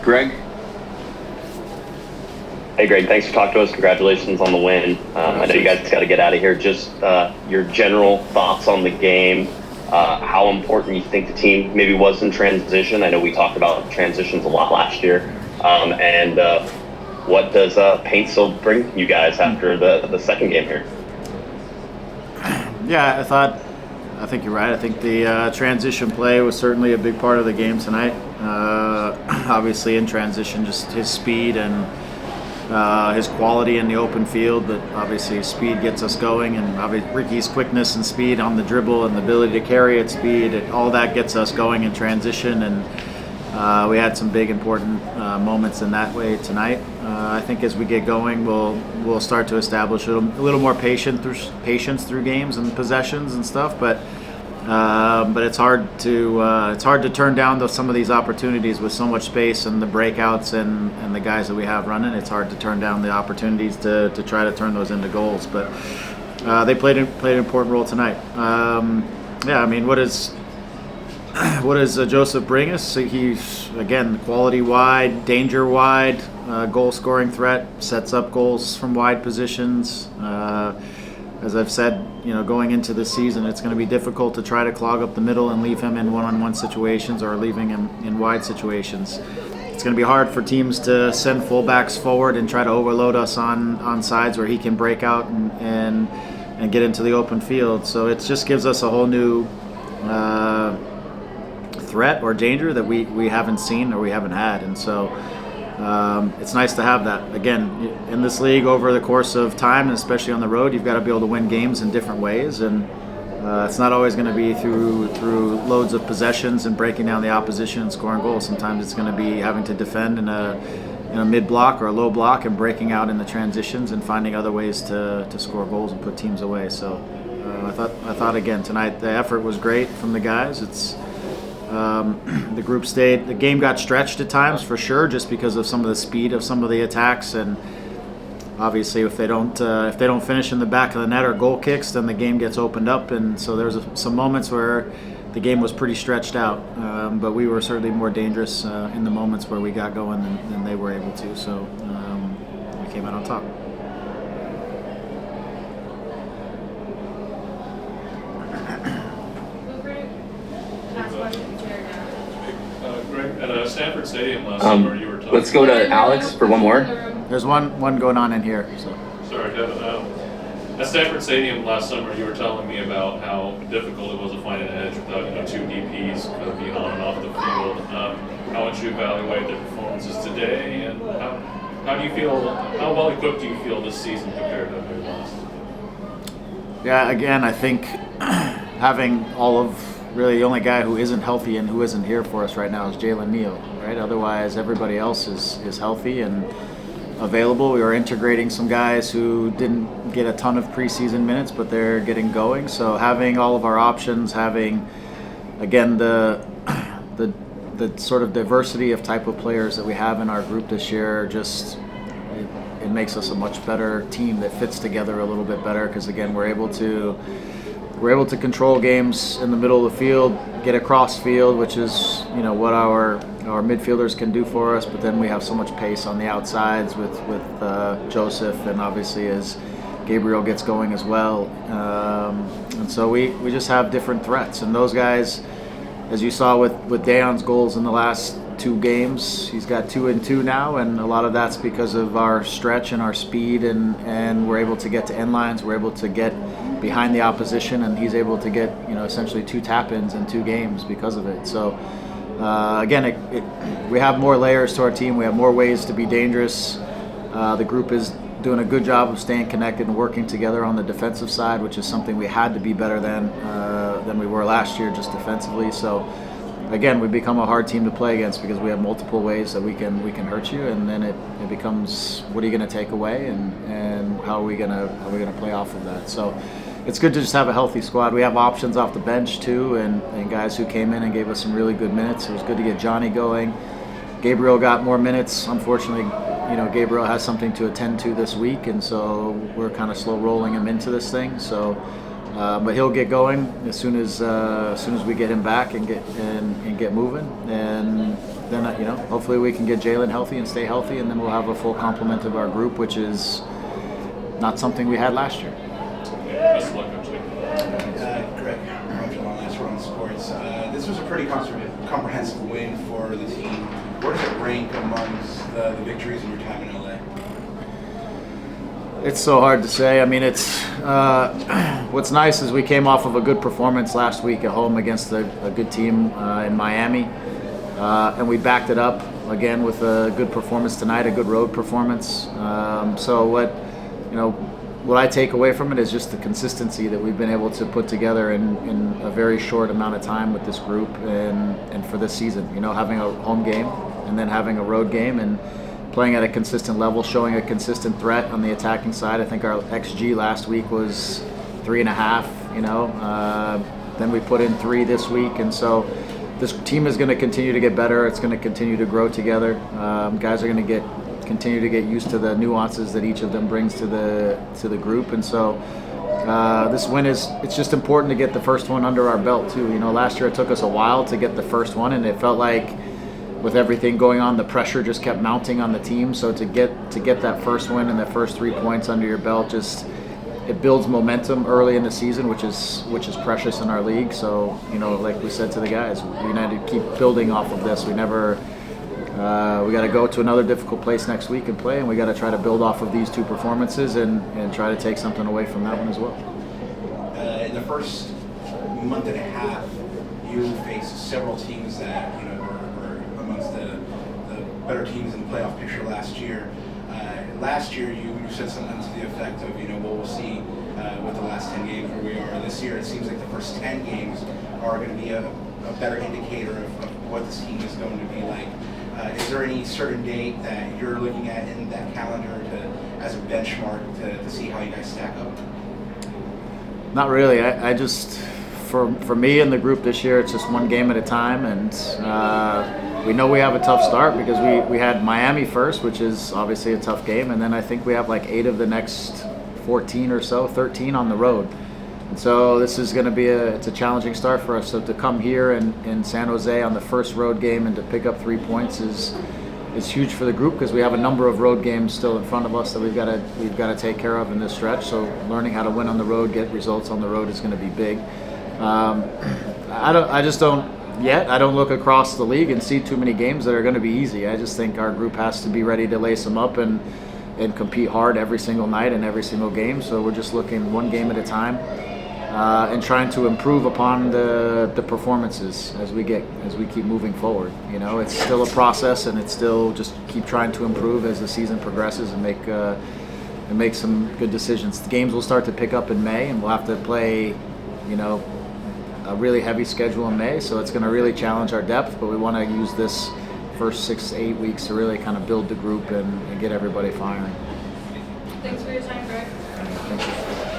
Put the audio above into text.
Greg? Hey, Greg, thanks for talking to us. Congratulations on the win. I know you guys got to get out of here. Just your general thoughts on the game, how important you think the team maybe was in transition. I know we talked about transitions a lot last year. And what does Paintsville bring you guys after the second game here? Yeah, I think you're right. I think the transition play was certainly a big part of the game tonight. Obviously in transition, just his speed and his quality in the open field, but obviously speed gets us going, and obviously Ricky's quickness and speed on the dribble and the ability to carry at speed, all that gets us going in transition, and we had some big important moments in that way tonight. I think as we get going, we'll start to establish a little more patience through games and possessions and stuff, but it's hard to turn down some of these opportunities with so much space and the breakouts and the guys that we have running. It's hard to turn down the opportunities to try to turn those into goals. But they played an important role tonight. Yeah, I mean, what does Joseph bring us? He's again quality wide, danger wide, goal scoring threat, sets up goals from wide positions. As I've said, going into this season, it's going to be difficult to try to clog up the middle and leave him in one-on-one situations or leaving him in wide situations. It's going to be hard for teams to send fullbacks forward and try to overload us on sides where he can break out and get into the open field. So it just gives us a whole new threat or danger that we haven't seen or we haven't had. And so it's nice to have that. Again, in this league over the course of time, and especially on the road, you've got to be able to win games in different ways, and it's not always going to be through loads of possessions and breaking down the opposition and scoring goals. Sometimes it's going to be having to defend in a mid block or a low block and breaking out in the transitions and finding other ways to score goals and put teams away. So I thought again tonight the effort was great from the guys. The group stayed. The game got stretched at times for sure, just because of some of the speed of some of the attacks, and obviously if they don't finish in the back of the net or goal kicks, then the game gets opened up, and so there's some moments where the game was pretty stretched out. But we were certainly more dangerous in the moments where we got going than they were able to. So we came out on top. Greg, at Stanford Stadium last summer, you were talking. Let's go to Alex for one more. There's one going on in here. So. Sorry, Devin. At Stanford Stadium last summer, you were telling me about how difficult it was to find an edge without two DPs kind of being on and off the field. How would you evaluate their performances today, and how do you feel? How well equipped do you feel this season compared to maybe last? Yeah, again, I think having all of really the only guy who isn't healthy and who isn't here for us right now is Jalen Neal, right? Otherwise, everybody else is healthy and available. We are integrating some guys who didn't get a ton of preseason minutes, but they're getting going. So having all of our options, having, again, the sort of diversity of type of players that we have in our group this year, just it makes us a much better team that fits together a little bit better, because, again, we're able to control games in the middle of the field, get across field, which is what our midfielders can do for us. But then we have so much pace on the outsides with Joseph, and obviously as Gabriel gets going as well. And so we just have different threats. And those guys, as you saw with Deion's goals in the last two games, he's got 2 and 2 now, and a lot of that's because of our stretch and our speed, and we're able to get to end lines, we're able to get behind the opposition, and he's able to get essentially 2 tap-ins in 2 games because of it. So again, we have more layers to our team, we have more ways to be dangerous. The group is doing a good job of staying connected and working together on the defensive side, which is something we had to be better than we were last year, just defensively. So again, we become a hard team to play against because we have multiple ways that we can hurt you, and then it becomes, what are you going to take away, and how are we going to play off of that. So it's good to just have a healthy squad. We have options off the bench too, and guys who came in and gave us some really good minutes. It was good to get Johnny going. Gabriel got more minutes. Unfortunately, Gabriel has something to attend to this week, and so we're kind of slow rolling him into this thing. So, but he'll get going as soon as we get him back and get moving. And then hopefully we can get Jalen healthy and stay healthy, and then we'll have a full complement of our group, which is not something we had last year. Best of luck, Coach. Greg, last Run Sports. This was a pretty comprehensive win for the team. Where does it rank amongst the victories in your time in LA? It's so hard to say. I mean, it's what's nice is we came off of a good performance last week at home against a good team in Miami, and we backed it up again with a good performance tonight, a good road performance. So what I take away from it is just the consistency that we've been able to put together in a very short amount of time with this group and for this season. Having a home game and then having a road game and playing at a consistent level, showing a consistent threat on the attacking side. I think our XG last week was 3.5. Then we put in 3 this week, and so this team is going to continue to get better. It's going to continue to grow together. Guys are going to continue to get used to the nuances that each of them brings to the group, and so this win it's just important to get the first one under our belt too. Last year it took us a while to get the first one, and it felt like with everything going on, the pressure just kept mounting on the team. So to get that first win and the first 3 points under your belt, it builds momentum early in the season, which is precious in our league. So like we said to the guys, we need to keep building off of this. We got to go to another difficult place next week and play, and we got to try to build off of these 2 performances and try to take something away from that one as well. In the first month and a half, you faced several teams that were amongst the better teams in the playoff picture last year. Last year, you said something to the effect of, what we'll see with the last 10 games where we are. This year, it seems like the first 10 games are going to be a better indicator of what this team is going to be like. Is there any certain date that you're looking at in that calendar as a benchmark to see how you guys stack up? Not really. I just, for me and the group this year, it's just one game at a time, and we know we have a tough start because we had Miami first, which is obviously a tough game, and then I think we have like 8 of the next 14 or so, 13 on the road. And so this is going to be it's a challenging start for us. So to come here in San Jose on the first road game and to pick up 3 points is huge for the group because we have a number of road games still in front of us that we've got to take care of in this stretch. So learning how to win on the road, get results on the road is going to be big. I don't look across the league and see too many games that are going to be easy. I just think our group has to be ready to lace them up and compete hard every single night and every single game. So we're just looking one game at a time and trying to improve upon the performances as we keep moving forward. It's still a process, and it's still just keep trying to improve as the season progresses and make some good decisions. The games will start to pick up in May, and we'll have to play, a really heavy schedule in May, so it's going to really challenge our depth, but we want to use this first 6 to 8 weeks to really kind of build the group and get everybody firing. Thanks for your time, Greg. Thank you.